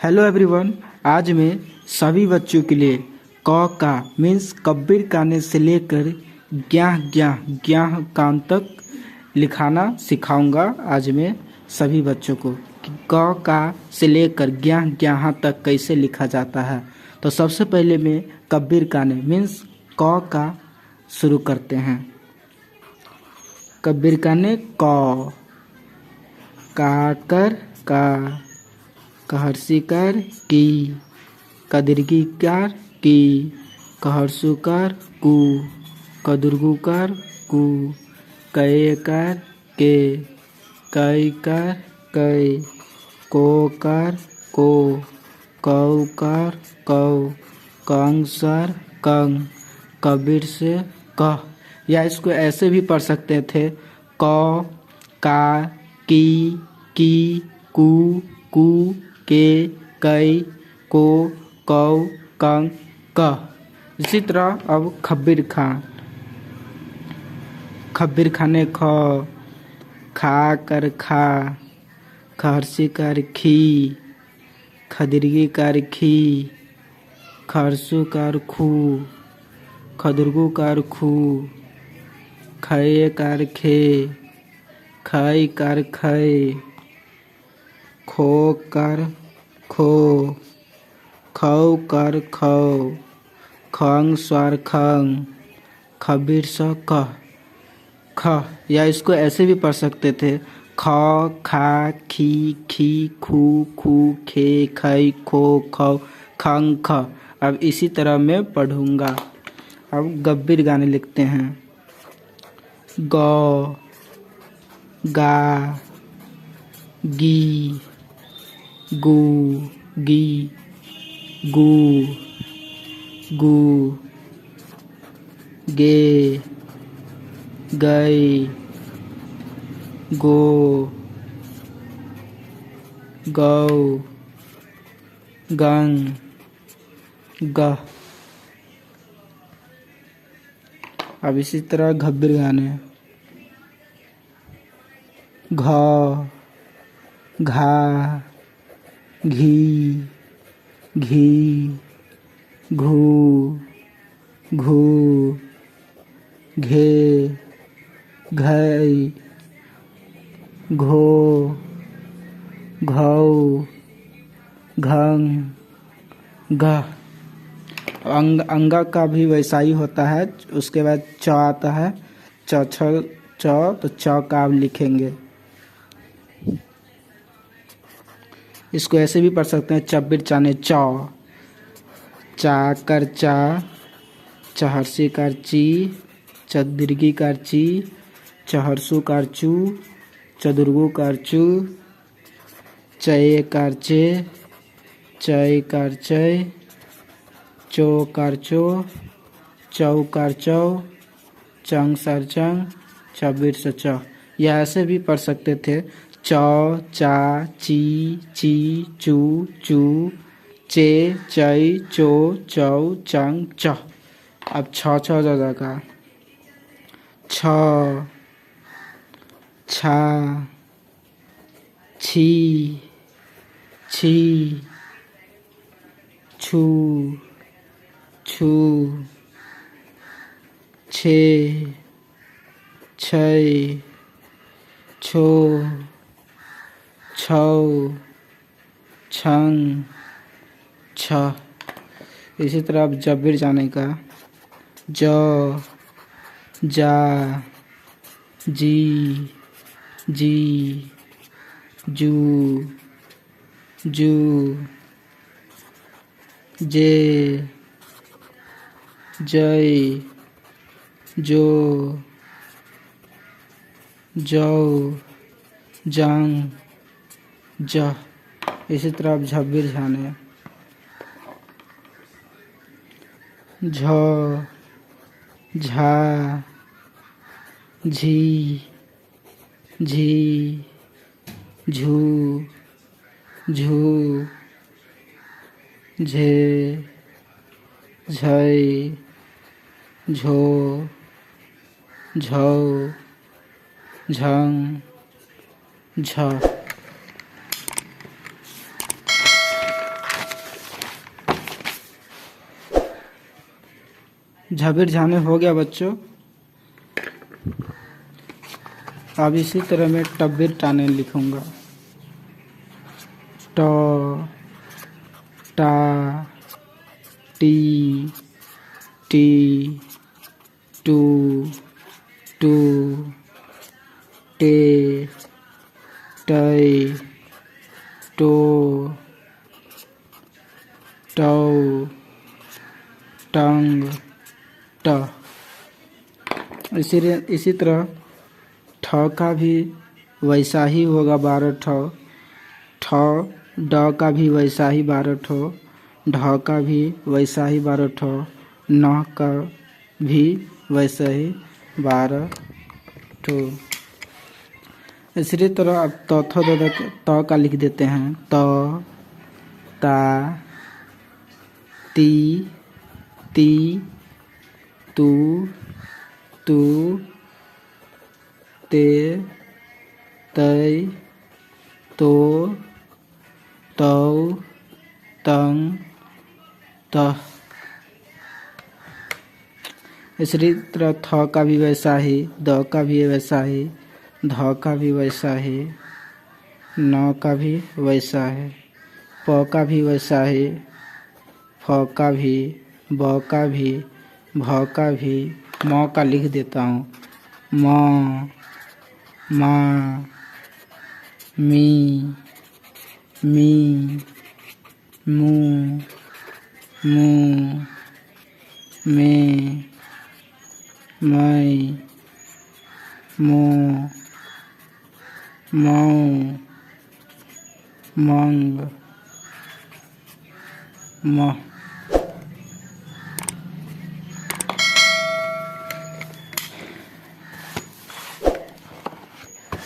Hello everyone. आज मैं सभी बच्चों के लिए क का मीन्स कब्बिर काने से लेकर ग्याह ग्याह ग्याह कान तक लिखाना सिखाऊंगा। आज मैं सभी बच्चों को कि क का से लेकर ग्याह ग्याह तक कैसे लिखा जाता है। तो सबसे पहले मैं कब्बिर काने मीन्स क का शुरू करते हैं। कब्बिर काने क, काकर का, कहर्षिकार की, कदीर्घिकार की, कहर्षुकार कु, कदुर्गुकार कु, कयकार के, कैकार कै, कोकार को, कौकार कौ, कंसार कंग, कबीर से कह। या इसको ऐसे भी पढ़ सकते थे क, का, की, कु, कु, के, कै, को, कौ, कं, क। इसी तरह अब खब्बिर खान। खब्बिर खाने ख, खा कर खा, खहर्षिकार खी, खदीर्घिकार खी, खहर्षुकार खू, खदुर्गुकार खू, खयकार खे, खयकार खै, खोकार खो, खौकार खौ, खंसार खंग, खबीर स कह। ख या इसको ऐसे भी पढ़ सकते थे ख, खा, खी, खी, खू, खू, खे, खै, खो, खौ, खंग, ख। अब इसी तरह मैं पढ़ूंगा। अब गब्बिर गाने लिखते हैं। ग, गा, गी, गू, गी, गू, गू, गे, गै, गो, गौ, गंग, गह। अब इसी तरह घब्बिर गाने। घ, घा, घी, घी, घू, घू, घे, घै, घो, घौ, घंग, घ। अंगा का भी वैसा ही होता है। उसके बाद च आता है, च छ च, तो च का अब लिखेंगे। इसको ऐसे भी पढ़ सकते हैं चब्बिर चाने च, चाकर चा, चहर्षिकार ची, चदीर्घिकार ची, चहर्षुकार चू, चदुर्गुकार चू, चयकार चे, चयकार चय, चौकार चो, चौकार चौ, चंगसार चंग, चबीर से च। या ऐसे भी पढ़ सकते थे चौ, चा, ची, ची, चू, चू, चे, चै, चो, चौ, चंग, च। अब छ जाएगा। छ, छा, छी, छी, छू, छू, छे, छै, छो, छौ, छंग, छ। इसी तरह अब जब्बिर जाने का। ज, जा, जी, जी, जू, जू, जे, जय, जो, जौ, जंग, ज। इसी तरह अब झब्बिर जाने। झ, झा, झी, झी, झू, झू, झे, झै, झो, झौ, झंग, झ। झबिर झाने हो गया बच्चों। अब इसी तरह मैं टब्बिर टाने लिखूंगा। ट टा टी टी टू टू टे टै टो टौ टंग ट। इसी तरह ठ का भी वैसा ही होगा 12 ठ। ठ ड का भी वैसा ही 12 ठो। ढ का भी वैसा ही 12 ठो। न का भी वैसा ही 12 ठो। इसी तरह अब त का लिख देते हैं। त ता ती ती तू तू ते तै तो तौ तंग तह। इसी तरह थ का भी वैसा ही, द का भी वैसा ही, ध का भी वैसा ही, न का भी वैसा है, प का भी वैसा ही, फ का भी, ब का भी, भ का भी। म का लिख देता हूँ। म माँ मी मी मू मू में मैं मो मऊ मंग मह।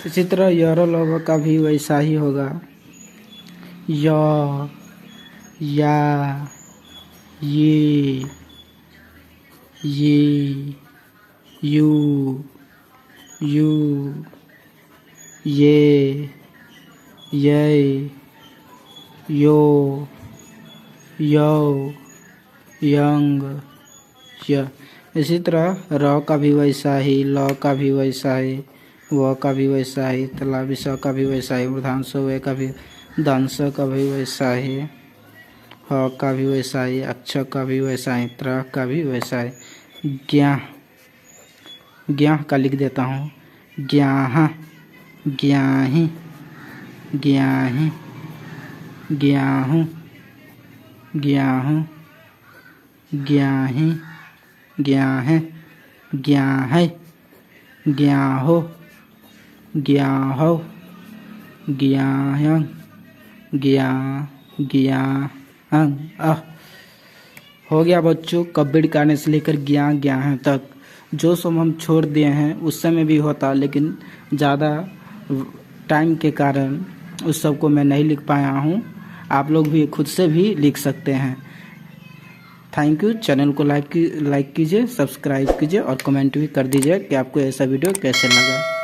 इसी तरह यर लव का भी वैसा ही होगा। य या ये यू यू ये यो यौ यंग य। इसी तरह र का भी वैसा ही, ल का भी वैसा ही, व का भी वैसा ही, तलाबी स का भी वैसा ही, मूर्धांश व का भी, दंश का भी वैसा ही, ह का भी वैसा ही, अक्ष का भी वैसा ही, त्र का भी वैसा ही। ज्ञाह ज्ञाह का लिख देता हूँ। ज्ञाह ज्ञाही ज्ञाही ज्ञाहू ज्ञाहू ज्ञाही ज्ञाहे ज्ञाहे ज्ञाहो ज्ञाहो ज्ञायं ज्ञायं। हो गया बच्चों कब्बिड़ काने से लेकर ज्ञान तक। जो सब हम छोड़ दिए हैं उस समय भी होता, लेकिन ज़्यादा टाइम के कारण उस सब को मैं नहीं लिख पाया हूँ। आप लोग भी खुद से भी लिख सकते हैं। Thank you. चैनल को लाइक कीजिए, सब्सक्राइब कीजिए और कमेंट भी कर दीजिए कि आपको ऐसा वीडियो कैसे लगा।